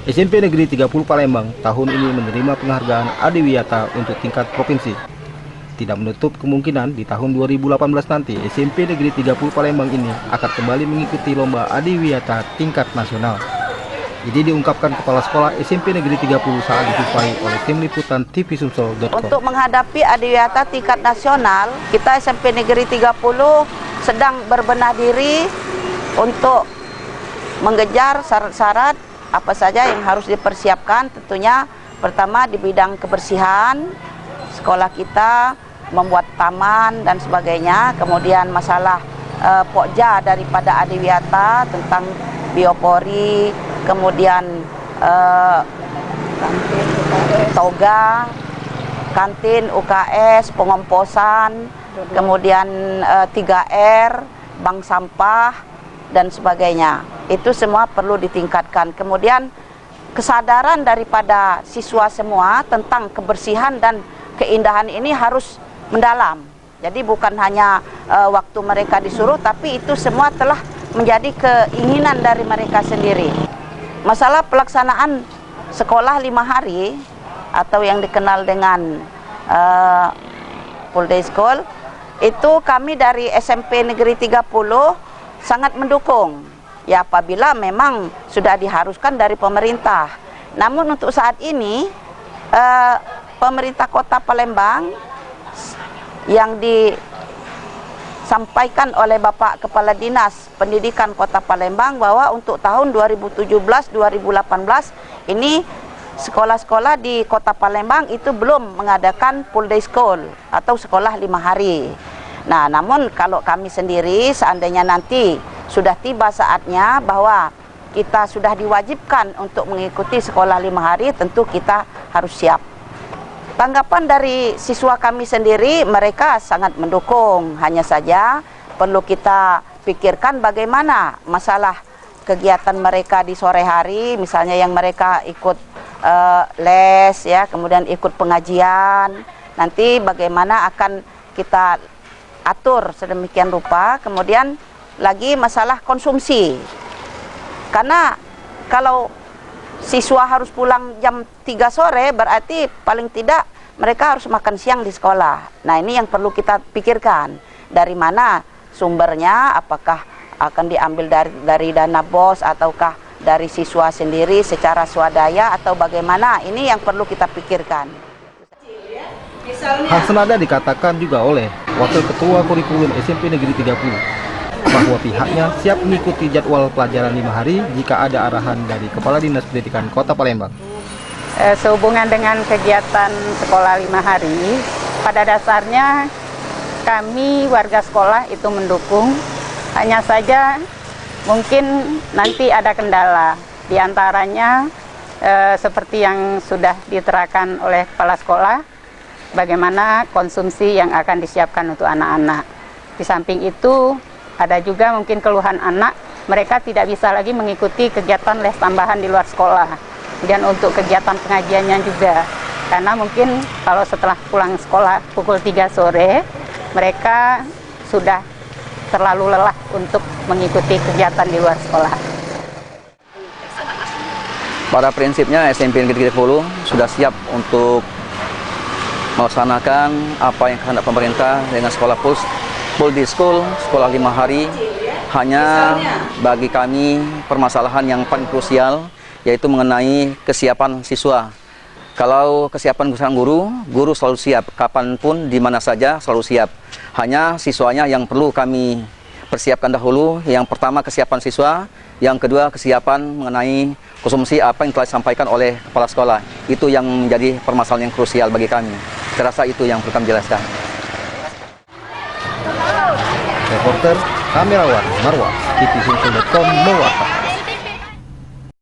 SMP Negeri 30 Palembang tahun ini menerima penghargaan Adiwiyata untuk tingkat provinsi. Tidak menutup kemungkinan di tahun 2018 nanti SMP Negeri 30 Palembang ini akan kembali mengikuti lomba Adiwiyata tingkat nasional. Ini diungkapkan Kepala Sekolah SMP Negeri 30 saat dijumpai oleh tim liputan tvsumsel.com. Untuk menghadapi Adiwiyata tingkat nasional, kita SMP Negeri 30 sedang berbenah diri untuk mengejar syarat-syarat apa saja yang harus dipersiapkan. Tentunya pertama di bidang kebersihan, sekolah kita membuat taman dan sebagainya. Kemudian masalah pokja daripada Adiwiyata tentang biopori, kemudian toga, kantin, UKS, pengomposan, kemudian 3R, bank sampah, dan sebagainya. Itu semua perlu ditingkatkan. Kemudian kesadaran daripada siswa semua tentang kebersihan dan keindahan ini harus mendalam. Jadi bukan hanya waktu mereka disuruh, tapi itu semua telah menjadi keinginan dari mereka sendiri. Masalah pelaksanaan sekolah 5 hari atau yang dikenal dengan full day school, itu kami dari SMP Negeri 30 sangat mendukung. Ya, apabila memang sudah diharuskan dari pemerintah. Namun untuk saat ini pemerintah Kota Palembang yang disampaikan oleh Bapak Kepala Dinas Pendidikan Kota Palembang bahwa untuk tahun 2017-2018 ini sekolah-sekolah di Kota Palembang itu belum mengadakan full day school atau sekolah 5 hari. Nah, namun kalau kami sendiri seandainya nanti sudah tiba saatnya bahwa kita sudah diwajibkan untuk mengikuti sekolah 5 hari, tentu kita harus siap. Tanggapan dari siswa kami sendiri, mereka sangat mendukung. Hanya saja perlu kita pikirkan bagaimana masalah kegiatan mereka di sore hari, misalnya yang mereka ikut les, ya, kemudian ikut pengajian. Nanti bagaimana akan kita atur sedemikian rupa. Kemudian lagi masalah konsumsi, karena kalau siswa harus pulang jam 3 sore berarti paling tidak mereka harus makan siang di sekolah. Nah, ini yang perlu kita pikirkan, dari mana sumbernya, apakah akan diambil dari dana BOS ataukah dari siswa sendiri secara swadaya atau bagaimana. Ini yang perlu kita pikirkan. Hal senada dikatakan juga oleh Wakil Ketua Kurikulum SMP Negeri 30 bahwa pihaknya siap mengikuti jadwal pelajaran 5 hari jika ada arahan dari Kepala Dinas Pendidikan Kota Palembang. Sehubungan dengan kegiatan sekolah 5 hari, pada dasarnya kami warga sekolah itu mendukung. Hanya saja mungkin nanti ada kendala, diantaranya seperti yang sudah diterangkan oleh Kepala Sekolah, bagaimana konsumsi yang akan disiapkan untuk anak-anak. Di samping itu, ada juga mungkin keluhan anak, mereka tidak bisa lagi mengikuti kegiatan les tambahan di luar sekolah. Kemudian untuk kegiatan pengajiannya juga, karena mungkin kalau setelah pulang sekolah pukul 3 sore, mereka sudah terlalu lelah untuk mengikuti kegiatan di luar sekolah. Pada prinsipnya SMP Negeri 30 sudah siap untuk melaksanakan apa yang kehendak pemerintah dengan sekolah full day school, sekolah 5 hari. Hanya bagi kami permasalahan yang paling krusial yaitu mengenai kesiapan siswa. Kalau kesiapan guru selalu siap, kapanpun, di mana saja selalu siap. Hanya siswanya yang perlu kami persiapkan dahulu. Yang pertama kesiapan siswa, yang kedua kesiapan mengenai konsumsi apa yang telah disampaikan oleh Kepala Sekolah. Itu yang menjadi permasalahan yang krusial bagi kami. Saya rasa itu yang perlu kami jelaskan. Reporter Kamerawan Marwah, tvsumsel.com mewakili.